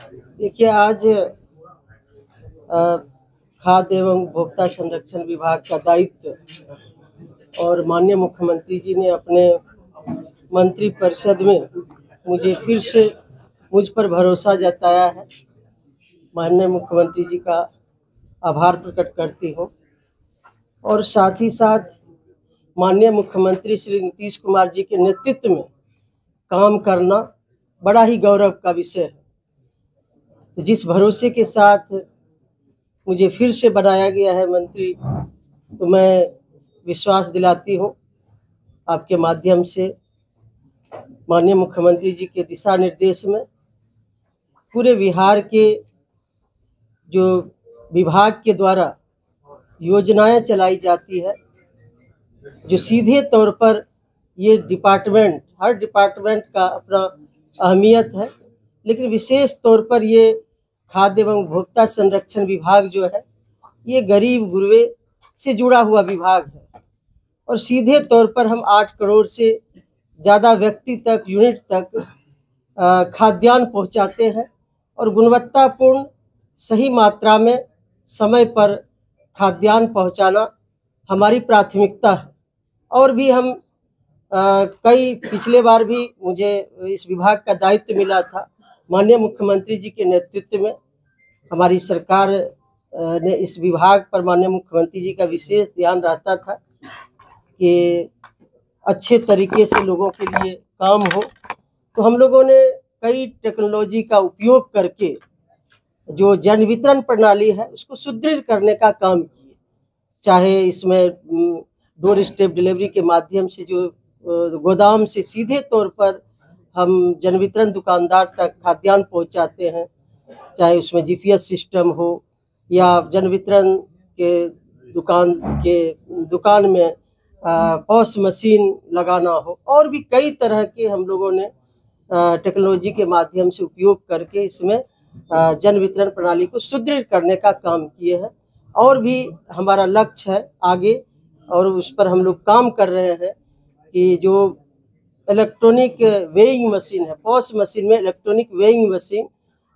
देखिए, आज खाद्य एवं उपभोक्ता संरक्षण विभाग का दायित्व और माननीय मुख्यमंत्री जी ने अपने मंत्रिपरिषद में मुझे फिर से मुझ पर भरोसा जताया है। माननीय मुख्यमंत्री जी का आभार प्रकट करती हूँ और साथ ही साथ माननीय मुख्यमंत्री श्री नीतीश कुमार जी के नेतृत्व में काम करना बड़ा ही गौरव का विषय है। तो जिस भरोसे के साथ मुझे फिर से बनाया गया है मंत्री, तो मैं विश्वास दिलाती हूँ आपके माध्यम से माननीय मुख्यमंत्री जी के दिशा निर्देश में पूरे बिहार के जो विभाग के द्वारा योजनाएं चलाई जाती है, जो सीधे तौर पर ये डिपार्टमेंट, हर डिपार्टमेंट का अपना अहमियत है, लेकिन विशेष तौर पर ये खाद्य एवं उपभोक्ता संरक्षण विभाग जो है, ये गरीब गुरबे से जुड़ा हुआ विभाग है और सीधे तौर पर हम 8 करोड़ से ज़्यादा व्यक्ति तक, यूनिट तक खाद्यान्न पहुंचाते हैं और गुणवत्तापूर्ण सही मात्रा में समय पर खाद्यान्न पहुंचाना हमारी प्राथमिकता है। और भी हम कई पिछले बार भी मुझे इस विभाग का दायित्व मिला था। माननीय मुख्यमंत्री जी के नेतृत्व में हमारी सरकार ने इस विभाग पर माननीय मुख्यमंत्री जी का विशेष ध्यान रहता था कि अच्छे तरीके से लोगों के लिए काम हो। तो हम लोगों ने कई टेक्नोलॉजी का उपयोग करके जो जन वितरण प्रणाली है उसको सुदृढ़ करने का काम किए, चाहे इसमें डोर स्टेप डिलीवरी के माध्यम से जो गोदाम से सीधे तौर पर हम जन वितरण दुकानदार तक खाद्यान्न पहुंचाते हैं, चाहे उसमें जीपीएस सिस्टम हो या जन वितरण के दुकान में पॉस मशीन लगाना हो, और भी कई तरह के हम लोगों ने टेक्नोलॉजी के माध्यम से उपयोग करके इसमें जन वितरण प्रणाली को सुदृढ़ करने का काम किए हैं। और भी हमारा लक्ष्य है आगे, और उस पर हम लोग काम कर रहे हैं कि जो इलेक्ट्रॉनिक वेइंग मशीन है, पॉस मशीन में इलेक्ट्रॉनिक वेइंग मशीन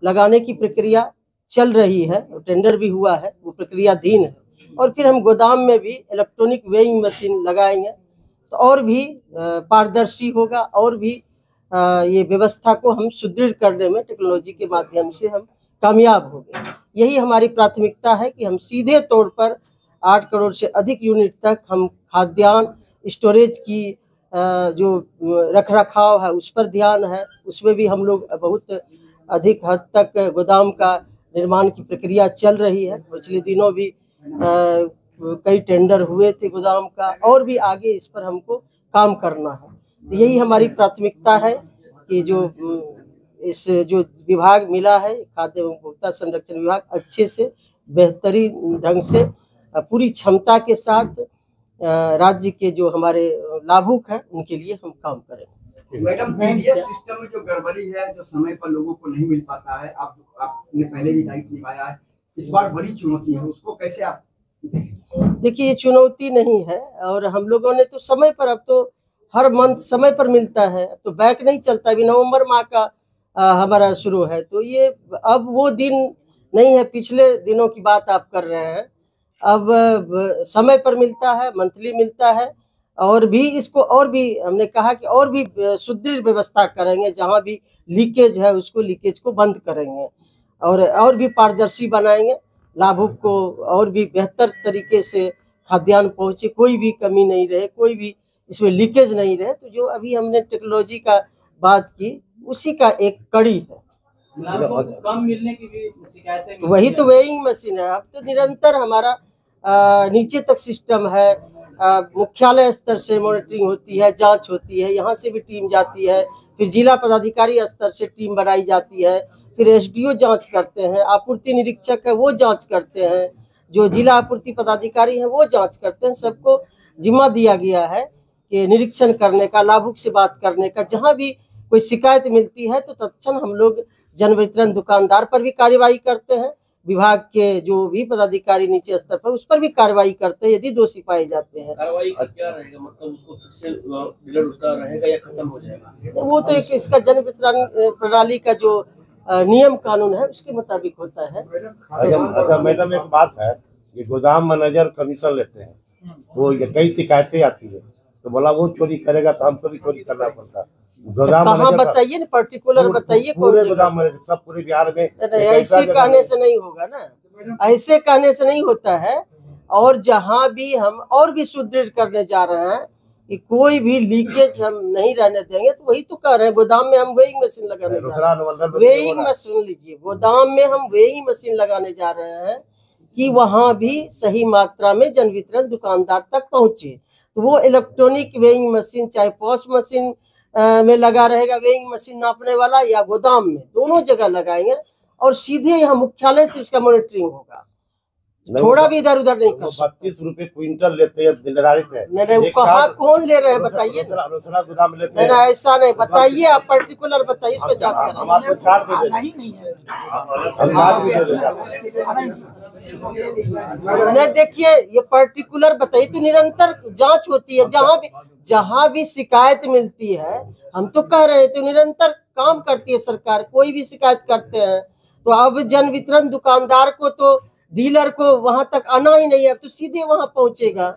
लगाने की प्रक्रिया चल रही है, टेंडर भी हुआ है, वो प्रक्रियाधीन है। और फिर हम गोदाम में भी इलेक्ट्रॉनिक वेइंग मशीन लगाएंगे तो और भी पारदर्शी होगा, और भी ये व्यवस्था को हम सुदृढ़ करने में टेक्नोलॉजी के माध्यम से हम कामयाब हो गए। यही हमारी प्राथमिकता है कि हम सीधे तौर पर 8 करोड़ से अधिक यूनिट तक हम खाद्यान्न स्टोरेज की जो रख रखाव है उस पर ध्यान है। उसमें भी हम लोग बहुत अधिक हद तक गोदाम का निर्माण की प्रक्रिया चल रही है। पिछले दिनों भी कई टेंडर हुए थे गोदाम का, और भी आगे इस पर हमको काम करना है। तो यही हमारी प्राथमिकता है कि जो विभाग मिला है खाद्य एवं उपभोक्ता संरक्षण विभाग, अच्छे से बेहतरीन ढंग से पूरी क्षमता के साथ राज्य के जो हमारे लाभुक हैं उनके लिए हम काम करेंगे। मैडम, पीडीएस सिस्टम में जो गड़बड़ी है, जो समय पर लोगों को नहीं मिल पाता है, आपने पहले भी दायित्व निभाया है, इस बार बड़ी चुनौती है, उसको कैसे आप देखिए, ये चुनौती नहीं है और हम लोगों ने तो समय पर, अब तो हर मंथ समय पर मिलता है, तो बैक नहीं चलता। अभी नवंबर माह का हमारा शुरू है, तो ये अब वो दिन नहीं है, पिछले दिनों की बात आप कर रहे हैं। अब समय पर मिलता है, मंथली मिलता है, और भी इसको और भी हमने कहा कि और भी सुदृढ़ व्यवस्था करेंगे, जहाँ भी लीकेज है उसको लीकेज को बंद करेंगे और भी पारदर्शी बनाएंगे, लाभुक को और भी बेहतर तरीके से खाद्यान्न पहुँचे, कोई भी कमी नहीं रहे, कोई भी इसमें लीकेज नहीं रहे। तो जो अभी हमने टेक्नोलॉजी का बात की, उसी का एक कड़ी है। कम मिलने की भी शिकायतें, वही तो वेइंग मशीन है। अब तो निरंतर हमारा नीचे तक सिस्टम है, मुख्यालय स्तर से मॉनिटरिंग होती है, जांच होती है, यहाँ से भी टीम जाती है, फिर जिला पदाधिकारी स्तर से टीम बनाई जाती है, फिर एसडीओ जांच करते हैं, आपूर्ति निरीक्षक है वो जांच करते हैं, जो जिला आपूर्ति पदाधिकारी है वो जांच करते हैं। सबको जिम्मा दिया गया है कि निरीक्षण करने का, लाभुक से बात करने का। जहाँ भी कोई शिकायत मिलती है तो तत्क्षण हम लोग जन वितरण दुकानदार पर भी कार्रवाई करते हैं, विभाग के जो भी पदाधिकारी नीचे स्तर पर उस पर भी कार्रवाई करते हैं यदि दोषी पाए जाते हैं। कार्रवाई का क्या रहेगा, मतलब उसको फिर से डीलर उसका रहेगा या खत्म हो जाएगा? वो तो एक इसका जन वितरण प्रणाली का जो नियम कानून है उसके मुताबिक होता है। अच्छा मैडम, एक बात है, ये गोदाम मैनेजर कमीशन लेते हैं तो ये कई शिकायतें आती है, तो बोला वो चोरी करेगा तो हमको भी चोरी करना पड़ता। गोदाम कहाँ मैनेजर बताइए ना, पर्टिकुलर बताइए कौन पूरे जगह? गोदाम मैनेजर सब पूरे बिहार में नहीं, ऐसे कहने से नहीं होगा ना, ऐसे कहने से नहीं होता है। और जहाँ भी हम और भी सुदृढ़ करने जा रहे हैं कि कोई भी लीकेज हम नहीं रहने देंगे, तो वही तो कह रहे हैं गोदाम में हम वेइंग मशीन लगाने जा दूसरा रहे अनुबंधन हैं। वेइंग मशीन लीजिए, गोदाम में हम वेइंग मशीन लगाने जा रहे हैं कि वहां भी सही मात्रा में जन वितरण दुकानदार तक पहुंचे। तो वो इलेक्ट्रॉनिक वेइंग मशीन चाहे पॉस मशीन में लगा रहेगा, वेइंग मशीन नापने वाला, या गोदाम में, दोनों जगह लगाएंगे और सीधे यहाँ मुख्यालय से उसका मॉनिटरिंग होगा। थोड़ा भी इधर उधर नहीं कर सकते। 32 रुपए क्विंटल लेते हैं, निर्धारित है। नहीं, कहाँ कौन ले रहे हैं बताइए। दूसरा गोदाम लेते नहीं, हैं। ऐसा नहीं, बताइए आप पर्टिकुलर बताइए, उसको जांच हम करें। आपको चार्ट दे देंगे, हम चार्ट भी दे देंगे। नहीं, देखिए ये पर्टिकुलर बताइए, तो निरंतर जांच होती है। जहाँ भी शिकायत मिलती है, हम तो कह रहे हैं, तो निरंतर काम करती है सरकार। कोई भी शिकायत करते हैं तो अब जन वितरण दुकानदार को तो डीलर को वहां तक आना ही नहीं है, तो सीधे वहां पहुंचेगा।